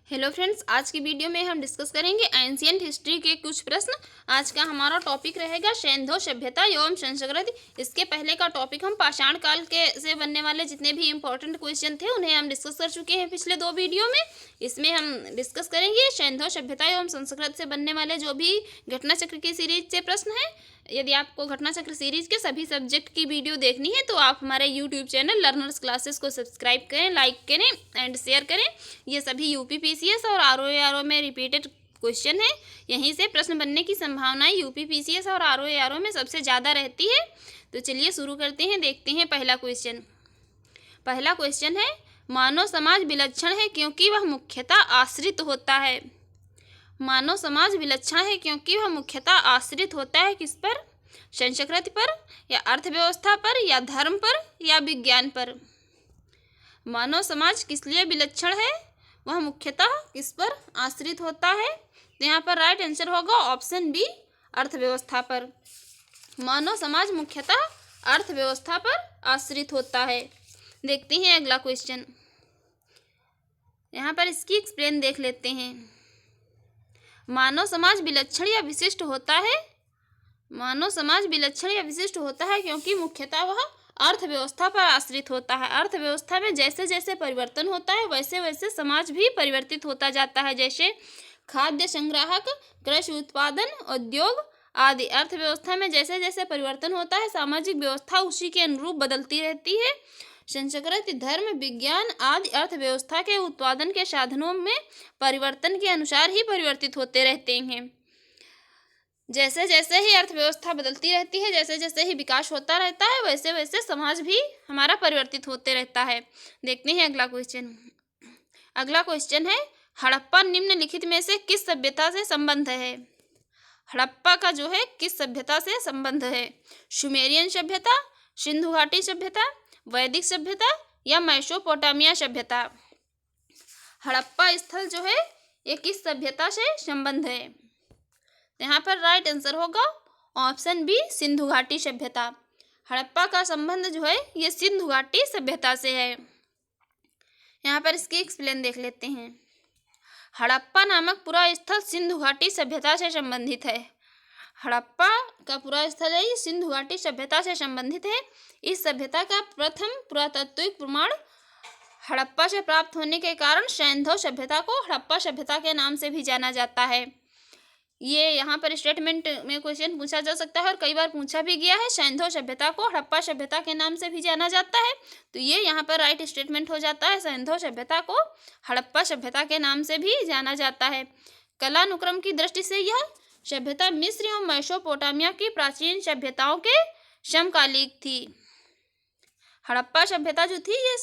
Hello friends, आज की video में हम डिस्कस करेंगे एंशियंट हिस्ट्री के कुछ प्रश्न। आज का हमारा टॉपिक रहेगा सिंधु सभ्यता एवं संस्कृति। इसके पहले का टॉपिक हम पाषाण काल के से बनने वाले जितने भी इंपॉर्टेंट क्वेश्चन थे उन्हें हम डिस्कस कर चुके हैं पिछले दो वीडियो में। इसमें हम डिस्कस करेंगे सिंधु सभ्यता एवं संस्कृति से बनने वाले जो भी घटना चक्र की सीरीज से प्रश्न हैं। यदि आपको घटना चक्र सीरीज के सभी सब्जेक्ट की वीडियो देखनी है तो आप हमारे यूट्यूब चैनल लर्नर्स क्लासेस को सब्सक्राइब करें, लाइक करें एंड शेयर करें। ये सभी यूपी पीसीएस और आरओ में रिपीटेड क्वेश्चन है। यहीं से प्रश्न बनने की संभावनाएं यूपी पीसीएस और आरओ में सबसे ज़्यादा रहती है। तो चलिए शुरू करते हैं, देखते हैं पहला क्वेश्चन। पहला क्वेश्चन है, मानव समाज विलक्षण है क्योंकि वह मुख्यतः आश्रित होता है। मानव समाज विलक्षण है क्योंकि वह मुख्यतः आश्रित होता है किस पर? संस्कृति पर, या अर्थव्यवस्था पर, या धर्म पर, या विज्ञान पर। मानव समाज किस लिए विलक्षण है? वह मुख्यतः किस पर आश्रित होता है? तो यहाँ पर राइट आंसर होगा ऑप्शन बी, अर्थव्यवस्था पर। मानव समाज मुख्यतः अर्थव्यवस्था पर आश्रित होता है। देखते हैं अगला क्वेश्चन। यहाँ पर इसकी एक्सप्लेन देख लेते हैं। मानव समाज विलक्षण या विशिष्ट होता है। मानव समाज विलक्षण या विशिष्ट होता है क्योंकि मुख्यतः वह अर्थव्यवस्था पर आश्रित होता है। अर्थव्यवस्था में जैसे जैसे परिवर्तन होता है वैसे वैसे समाज भी परिवर्तित होता जाता है, जैसे खाद्य संग्राहक, कृषि उत्पादन, उद्योग आदि। अर्थव्यवस्था में जैसे जैसे परिवर्तन होता है सामाजिक व्यवस्था उसी के अनुरूप बदलती रहती है। संस्कृति, धर्म, विज्ञान आदि अर्थव्यवस्था के उत्पादन के साधनों में परिवर्तन के अनुसार ही परिवर्तित होते रहते हैं। जैसे जैसे ही अर्थव्यवस्था बदलती रहती है, जैसे जैसे ही विकास होता रहता है वैसे वैसे समाज भी हमारा परिवर्तित होते रहता है। देखते हैं अगला क्वेश्चन। अगला क्वेश्चन है, हड़प्पा निम्नलिखित में से किस सभ्यता से संबंध है? हड़प्पा का जो है किस सभ्यता से संबंध है? सुमेरियन सभ्यता, सिंधु घाटी सभ्यता, वैदिक सभ्यता, या मेसोपोटामिया सभ्यता। हड़प्पा स्थल जो है ये किस सभ्यता से संबंध है? यहाँ पर राइट आंसर होगा ऑप्शन बी, सिंधु घाटी सभ्यता। हड़प्पा का संबंध जो है ये सिंधु घाटी सभ्यता से है। यहाँ पर इसकी एक्सप्लेन देख लेते हैं। हड़प्पा नामक पूरा स्थल सिंधु घाटी सभ्यता से संबंधित है। हड़प्पा का पूरा स्थल है ये सिंधु घाटी सभ्यता से संबंधित है। इस सभ्यता का प्रथम पुरातात्विक प्रमाण हड़प्पा से प्राप्त होने के कारण सिंधु सभ्यता को हड़प्पा सभ्यता के नाम से भी जाना जाता है। ये यहाँ पर स्टेटमेंट में क्वेश्चन पूछा जा सकता है और कई बार पूछा भी गया है। सिंधु सभ्यता को हड़प्पा सभ्यता के नाम से भी जाना जाता है, तो ये यहाँ पर राइट स्टेटमेंट हो जाता है। सिंधु सभ्यता को हड़प्पा सभ्यता के नाम से भी जाना जाता है। कलानुक्रम की दृष्टि से यह सभ्यता मिस्र एवं मेसोपोटामिया की प्राचीन सभ्यताओं के समकालिक थी। हड़प्पा सभ्यता जो थी ये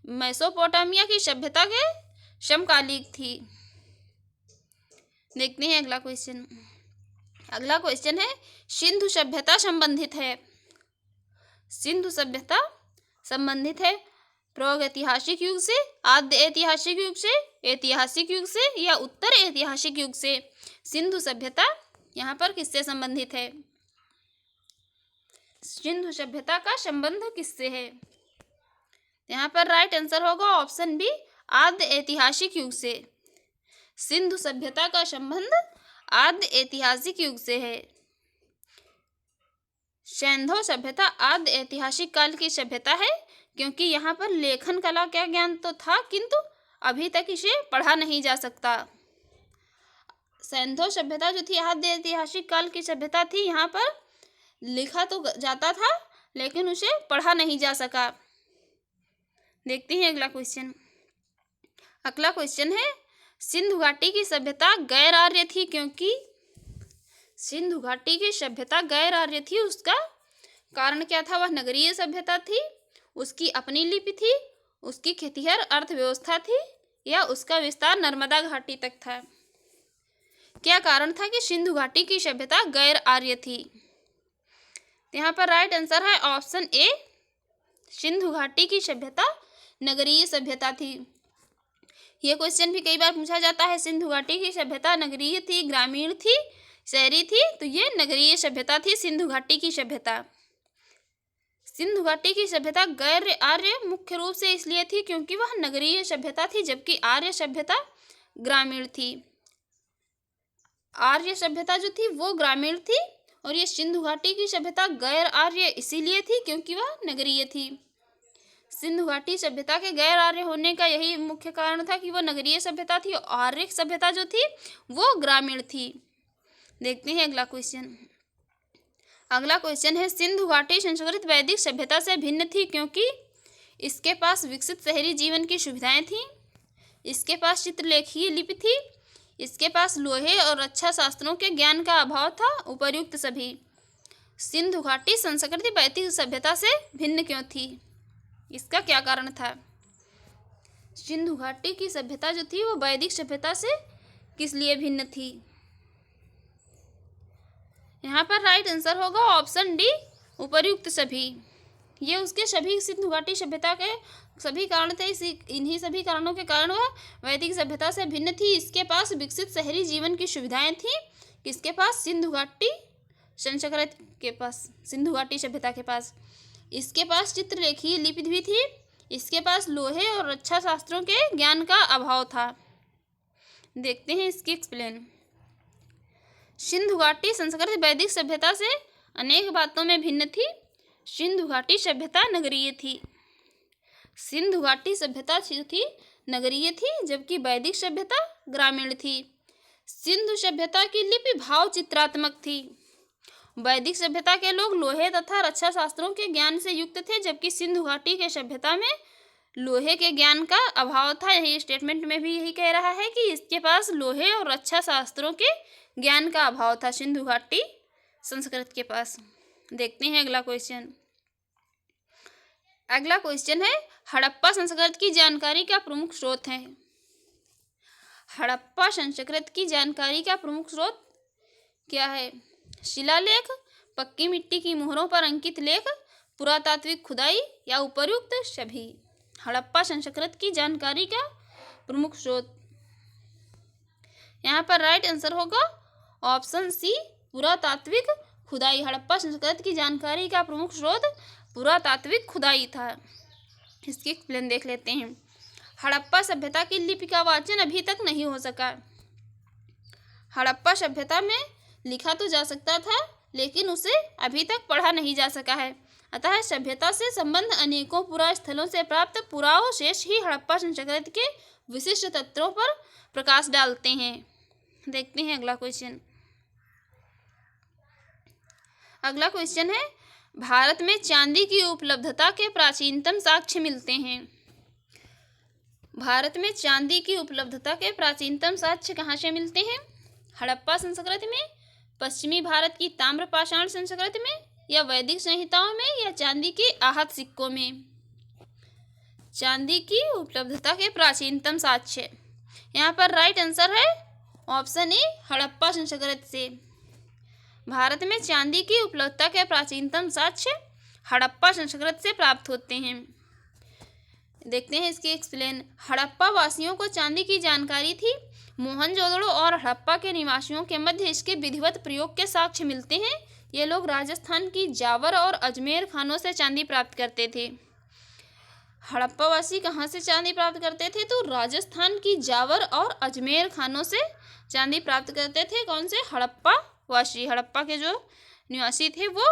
मेसोपोटामिया की सभ्यता के समकालिक थी। देखते हैं अगला क्वेश्चन। अगला क्वेश्चन है, सिंधु सभ्यता संबंधित है। सिंधु सभ्यता संबंधित है प्रागैतिहासिक युग से, आद्य ऐतिहासिक युग से, ऐतिहासिक युग से, या उत्तर ऐतिहासिक युग से। सिंधु सभ्यता यहाँ पर किससे संबंधित है? सिंधु सभ्यता का संबंध किससे है? यहाँ पर राइट आंसर होगा ऑप्शन बी, आद्य ऐतिहासिक युग से। सिंधु सभ्यता का संबंध आद्य ऐतिहासिक युग से है। सिंधु सभ्यता आद्य ऐतिहासिक काल की सभ्यता है क्योंकि यहाँ पर लेखन कला का ज्ञान तो था किंतु अभी तक इसे पढ़ा नहीं जा सकता। सिंधु सभ्यता जो थी आद्य ऐतिहासिक काल की सभ्यता थी, यहाँ पर लिखा तो जाता था लेकिन उसे पढ़ा नहीं जा सका। देखते हैं अगला क्वेश्चन। अगला क्वेश्चन है, सिंधु घाटी की सभ्यता गैर आर्य थी क्योंकि सिंधु घाटी की सभ्यता गैर आर्य थी, उसका कारण क्या था? वह नगरीय सभ्यता थी, उसकी अपनी लिपि थी, उसकी खेतिहर अर्थव्यवस्था थी, या उसका विस्तार नर्मदा घाटी तक था। क्या कारण था कि सिंधु घाटी की सभ्यता गैर आर्य थी? यहाँ पर राइट आंसर है ऑप्शन ए, सिंधु घाटी की सभ्यता नगरीय सभ्यता थी। ये क्वेश्चन भी कई बार पूछा जाता है, सिंधु घाटी की सभ्यता नगरीय थी, ग्रामीण थी, शहरी थी? तो ये नगरीय सभ्यता थी सिंधु घाटी की सभ्यता। सिंधु घाटी की सभ्यता गैर आर्य मुख्य रूप से इसलिए थी क्योंकि वह नगरीय सभ्यता थी, जबकि आर्य सभ्यता ग्रामीण थी। आर्य सभ्यता जो थी वो ग्रामीण थी और ये सिंधु घाटी की सभ्यता गैर आर्य इसीलिए थी क्योंकि वह नगरीय थी। सिंधु घाटी सभ्यता के गैर आर्य होने का यही मुख्य कारण था कि वह नगरीय सभ्यता थी और आर्य सभ्यता जो थी वो ग्रामीण थी। देखते हैं अगला क्वेश्चन। अगला क्वेश्चन है सिंधु घाटी संस्कृत वैदिक सभ्यता से भिन्न थी क्योंकि इसके पास विकसित शहरी जीवन की सुविधाएं थीं, इसके पास चित्रलेखीय लिपि थी, इसके पास लोहे और रक्षा शास्त्रों के ज्ञान का अभाव था। उपर्युक्त सभी। सिंधु घाटी संस्कृति वैदिक सभ्यता से भिन्न क्यों थी? इसका क्या कारण था? सिंधु घाटी की सभ्यता जो थी वो वैदिक सभ्यता से किस लिए भिन्न थी? यहाँ पर राइट आंसर होगा ऑप्शन डी, उपर्युक्त सभी। ये उसके सभी सिंधु घाटी सभ्यता के सभी कारण थे। इन्हीं सभी कारणों के कारण वह वैदिक सभ्यता से भिन्न थी। इसके पास विकसित शहरी जीवन की सुविधाएं थी। किसके पास? सिंधु घाटी संस्कृत के पास, सिंधु घाटी सभ्यता के पास। इसके पास चित्रलेखीय लिपि भी थी। इसके पास लोहे और रक्षा शास्त्रों के ज्ञान का अभाव था। देखते हैं इसकी एक्सप्लेन। सिंधु घाटी संस्कृत वैदिक सभ्यता से अनेक बातों में भिन्न थी। सिंधु घाटी सभ्यता नगरीय थी। सिंधु घाटी सभ्यता थी नगरीय थी जबकि वैदिक सभ्यता ग्रामीण थी। सिंधु सभ्यता की लिपि भाव चित्रात्मक थी। वैदिक सभ्यता के लोग लोहे तथा रक्षा शास्त्रों के ज्ञान से युक्त थे जबकि सिंधु घाटी के सभ्यता में लोहे के ज्ञान का अभाव था। यही स्टेटमेंट में भी यही कह रहा है कि इसके पास लोहे और रक्षा शास्त्रों के ज्ञान का अभाव था सिंधु घाटी संस्कृत के पास। देखते हैं अगला क्वेश्चन। अगला क्वेश्चन है हड़प्पा संस्कृत की जानकारी का प्रमुख स्रोत है। हड़प्पा संस्कृत की जानकारी का प्रमुख स्रोत क्या है? शिलालेख, पक्की मिट्टी की मोहरों पर अंकित लेख, पुरातात्विक खुदाई या उपर्युक्त सभी। हड़प्पा संस्कृत की जानकारी का प्रमुख स्रोत, यहाँ पर राइट आंसर होगा ऑप्शन सी, पुरातात्विक खुदाई। हड़प्पा संस्कृत की जानकारी का प्रमुख स्रोत पुरातात्विक खुदाई था। इसकी एक्सप्लेन देख लेते हैं। हड़प्पा सभ्यता की लिपि का वाचन अभी तक नहीं हो सका। हड़प्पा सभ्यता में लिखा तो जा सकता था लेकिन उसे अभी तक पढ़ा नहीं जा सका है। अतः सभ्यता से संबंध अनेकों पुरा स्थलों से प्राप्त पुरावशेष ही हड़प्पा संस्कृत के विशिष्ट तत्वों पर प्रकाश डालते हैं। देखते हैं अगला क्वेश्चन। अगला क्वेश्चन है भारत में चांदी की उपलब्धता के प्राचीनतम साक्ष्य मिलते हैं। भारत में चांदी की उपलब्धता के प्राचीनतम साक्ष्य कहाँ से मिलते हैं? हड़प्पा संस्कृति में, पश्चिमी भारत की ताम्रपाषाण संस्कृति में, या वैदिक संहिताओं में, या चांदी के आहत सिक्कों में? चांदी की उपलब्धता के प्राचीनतम साक्ष्य, यहाँ पर राइट आंसर है ऑप्शन ए, हड़प्पा संस्कृत से। भारत में चांदी की उपलब्धता के प्राचीनतम साक्ष्य हड़प्पा संस्कृत से प्राप्त होते हैं। देखते हैं इसकी एक्सप्लेन। हड़प्पा वासियों को चांदी की जानकारी थी। मोहनजोदड़ो और हड़प्पा के निवासियों के मध्य इसके विधिवत प्रयोग के साक्ष्य मिलते हैं। ये लोग राजस्थान की जावर और अजमेर खानों से चांदी प्राप्त करते थे। हड़प्पा वासी कहाँ से चांदी प्राप्त करते थे? तो राजस्थान की जावर और अजमेर खानों से चांदी प्राप्त करते थे। कौन से? हड़प्पा वासी। हड़प्पा के जो निवासी थे वो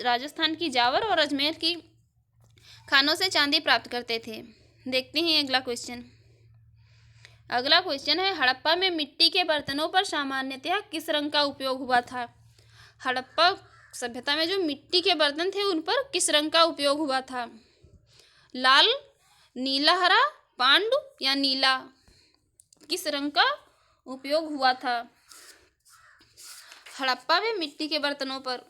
राजस्थान की जावर और अजमेर की खानों से चांदी प्राप्त करते थे। देखते हैं अगला क्वेश्चन। अगला क्वेश्चन है हड़प्पा में मिट्टी के बर्तनों पर सामान्यतः किस रंग का उपयोग हुआ था? हड़प्पा सभ्यता में जो मिट्टी के बर्तन थे उन पर किस रंग का उपयोग हुआ था? लाल, नीला, हरा, पांडु या नीला? किस रंग का उपयोग हुआ था हड़प्पा में मिट्टी के बर्तनों पर?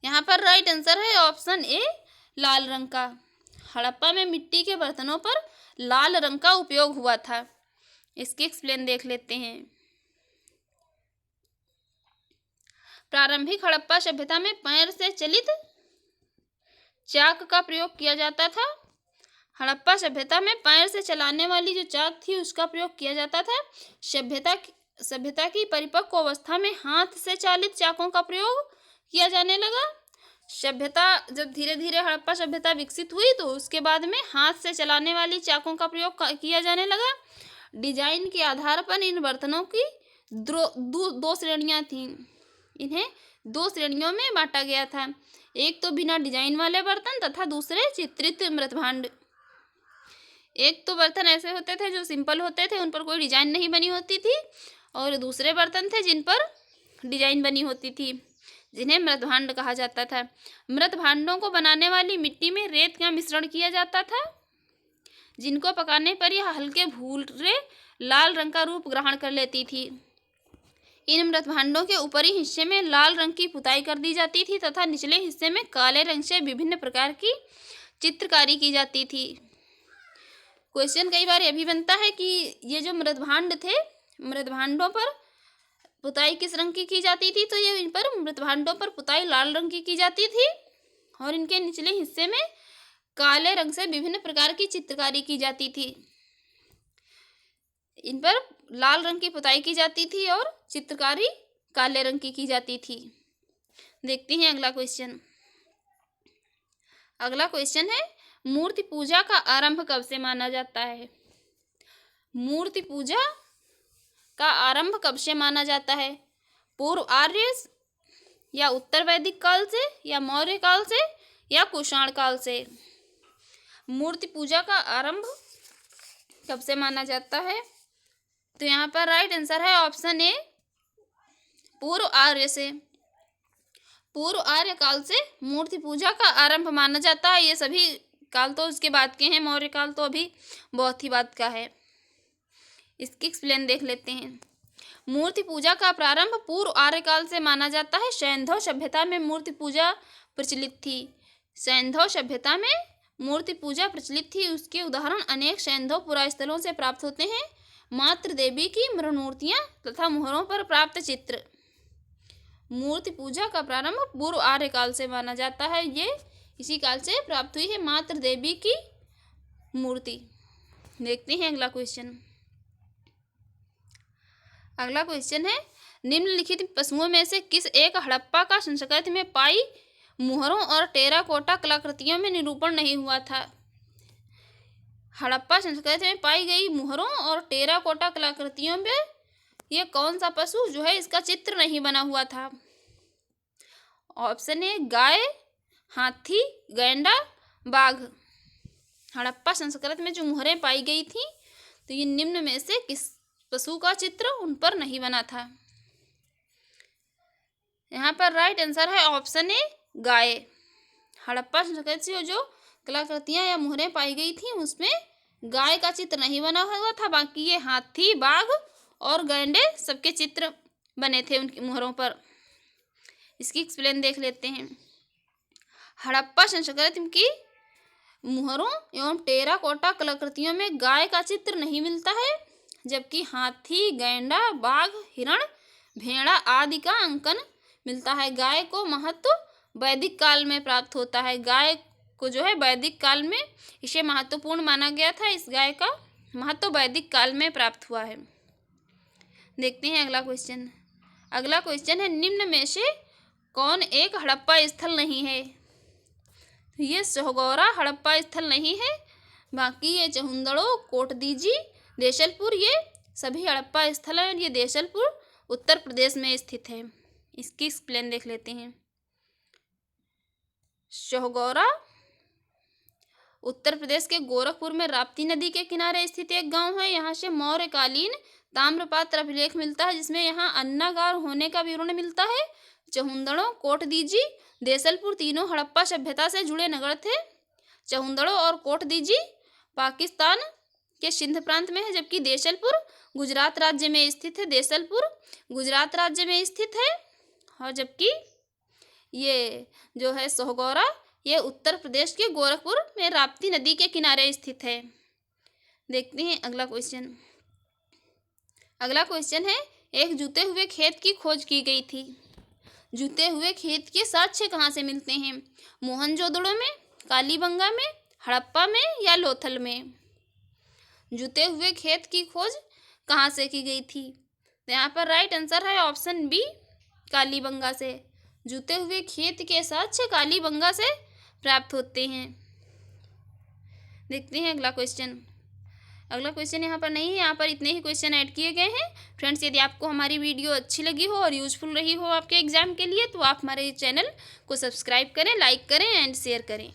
यहाँ पर राइट आंसर है ऑप्शन ए, लाल रंग का। हड़प्पा में मिट्टी के बर्तनों पर लाल रंग का उपयोग हुआ था। इसकी एक्सप्लेन देख लेते हैं। प्रारंभिक हड़प्पा सभ्यता में पैर से चलित चाक का प्रयोग किया जाता था। हड़प्पा सभ्यता में पैर से चलाने वाली जो चाक थी उसका प्रयोग किया जाता था। सभ्यता की परिपक्व अवस्था में हाथ से चालित चाकों का प्रयोग किया जाने लगा। सभ्यता जब धीरे धीरे हड़प्पा सभ्यता विकसित हुई तो उसके बाद में हाथ से चलाने वाली चाकों का प्रयोग किया जाने लगा। डिजाइन के आधार पर इन बर्तनों की दो श्रेणियां थीं। इन्हें दो श्रेणियों में बांटा गया था, एक तो बिना डिजाइन वाले बर्तन तथा दूसरे चित्रित मृतभांड। एक तो बर्तन ऐसे होते थे जो सिंपल होते थे, उन पर कोई डिजाइन नहीं बनी होती थी, और दूसरे बर्तन थे जिन पर डिजाइन बनी होती थी, जिन्हें मृतभांड कहा जाता था। मृतभांडों को बनाने वाली मिट्टी में रेत का मिश्रण किया जाता था, जिनको पकाने पर यह हल्के भूरे लाल रंग का रूप ग्रहण कर लेती थी। इन मृतभांडों के ऊपरी हिस्से में लाल रंग की पुताई कर दी जाती थी तथा निचले हिस्से में काले रंग से विभिन्न प्रकार की चित्रकारी की जाती थी। क्वेश्चन कई बार यह भी बनता है कि ये जो मृतभांड थे, मृतभांडों पर पुताई किस रंग की जाती थी, तो ये इन पर मृतभांडों पर पुताई लाल रंग की जाती थी, और इनके निचले हिस्से में काले रंग से विभिन्न प्रकार की चित्रकारी की जाती थी। इन पर लाल रंग की पुताई की जाती थी और चित्रकारी काले रंग की जाती थी। देखते हैं अगला क्वेश्चन। अगला क्वेश्चन है, मूर्ति पूजा का आरंभ कब से माना जाता है? मूर्ति पूजा का आरंभ कब से माना जाता है? पूर्व आर्य या उत्तर वैदिक काल से, या मौर्य काल से, या कुषाण काल से? मूर्ति पूजा का आरंभ कब से माना जाता है? तो यहाँ पर राइट आंसर है ऑप्शन ए, पूर्व आर्य से। पूर्व आर्य काल से मूर्ति पूजा का आरंभ माना जाता है। ये सभी काल तो उसके बाद के हैं, मौर्य काल तो अभी बहुत ही बाद का है। इसकी एक्सप्लेन देख लेते हैं। मूर्ति पूजा का प्रारंभ पूर्व आर्य काल से माना जाता है। सैंधव सभ्यता में मूर्ति पूजा प्रचलित थी। सैंधव सभ्यता में मूर्ति पूजा प्रचलित थी। उसके उदाहरण अनेक सैंधव पुरास्थलों से प्राप्त होते हैं। मातृ देवी की मृण मूर्तियाँ तथा मुहरों पर प्राप्त चित्र। मूर्ति पूजा का प्रारंभ पूर्व आर्य काल से माना जाता है। ये इसी काल से प्राप्त हुई है मातृ देवी की मूर्ति। देखते हैं अगला क्वेश्चन। अगला क्वेश्चन है, निम्नलिखित पशुओं में से किस एक हड़प्पा का संस्कृति में पाई मुहरों और टेराकोटा कलाकृतियों में निरूपण नहीं हुआ था? हड़प्पा संस्कृति में पाई गई मुहरों और टेराकोटा कलाकृतियों में ये कौन सा पशु जो है इसका चित्र नहीं बना हुआ था? ऑप्शन ए, गाय, हाथी, गैंडा, बाघ। हड़प्पा संस्कृति में जो मुहरें पाई गई थी, तो ये निम्न में से किस पशु का चित्र उन पर नहीं बना था? यहाँ पर राइट आंसर है ऑप्शन ए, गाय। हड़प्पा संस्कृति से जो कलाकृतियाँ या मुहरें पाई गई थी उसमें गाय का चित्र नहीं बना हुआ था, बाकी ये हाथी, बाघ और गैंडे सबके चित्र बने थे उनकी मुहरों पर। इसकी एक्सप्लेन देख लेते हैं। हड़प्पा संस्कृति की मुहरों एवं टेराकोटा कलाकृतियों में गाय का चित्र नहीं मिलता है, जबकि हाथी, गैंडा, बाघ, हिरण, भेड़ा आदि का अंकन मिलता है। गाय को महत्व वैदिक काल में प्राप्त होता है। गाय को जो है वैदिक काल में इसे महत्वपूर्ण माना गया था। इस गाय का महत्व वैदिक काल में प्राप्त हुआ है। देखते हैं अगला क्वेश्चन। अगला क्वेश्चन है, निम्न में से कौन एक हड़प्पा स्थल नहीं है? ये सोहगौरा हड़प्पा स्थल नहीं है, बाकी ये चहुंदड़ो, कोटदीजी, देशलपुर ये सभी हड़प्पा स्थल हैं। ये देशलपुर उत्तर प्रदेश में स्थित है। इसकी एक्सप्लेन देख लेते हैं। सोहगौरा उत्तर प्रदेश के गोरखपुर में राप्ती नदी के किनारे स्थित एक गांव है। यहाँ से मौर्यकालीन ताम्रपात्र अभिलेख मिलता है, जिसमें यहाँ अन्नागार होने का विवरण मिलता है। चहुंदड़ो, कोटदीजी, देशलपुर तीनों हड़प्पा सभ्यता से जुड़े नगर थे। चहुंदड़ो और कोटदीजी पाकिस्तान के सिंध प्रांत में है, जबकि देशलपुर गुजरात राज्य में स्थित है। देशलपुर गुजरात राज्य में स्थित है, और जबकि ये जो है सोहगौरा ये उत्तर प्रदेश के गोरखपुर में राप्ती नदी के किनारे स्थित है। देखते हैं अगला क्वेश्चन। अगला क्वेश्चन है, एक जूते हुए खेत की खोज की गई थी। जूते हुए खेत के साक्ष्य कहाँ से मिलते हैं? मोहनजोदड़ो में, कालीबंगा में, हड़प्पा में या लोथल में? जूते हुए खेत की खोज कहाँ से की गई थी? तो यहाँ पर राइट आंसर है ऑप्शन बी, कालीबंगा से। जूते हुए खेत के साक्ष्य कालीबंगा से प्राप्त होते हैं। देखते हैं अगला क्वेश्चन। अगला क्वेश्चन यहाँ पर नहीं है, यहाँ पर इतने ही क्वेश्चन ऐड किए गए हैं। फ्रेंड्स, यदि आपको हमारी वीडियो अच्छी लगी हो और यूजफुल रही हो आपके एग्जाम के लिए, तो आप हमारे चैनल को सब्सक्राइब करें, लाइक करें एंड शेयर करें।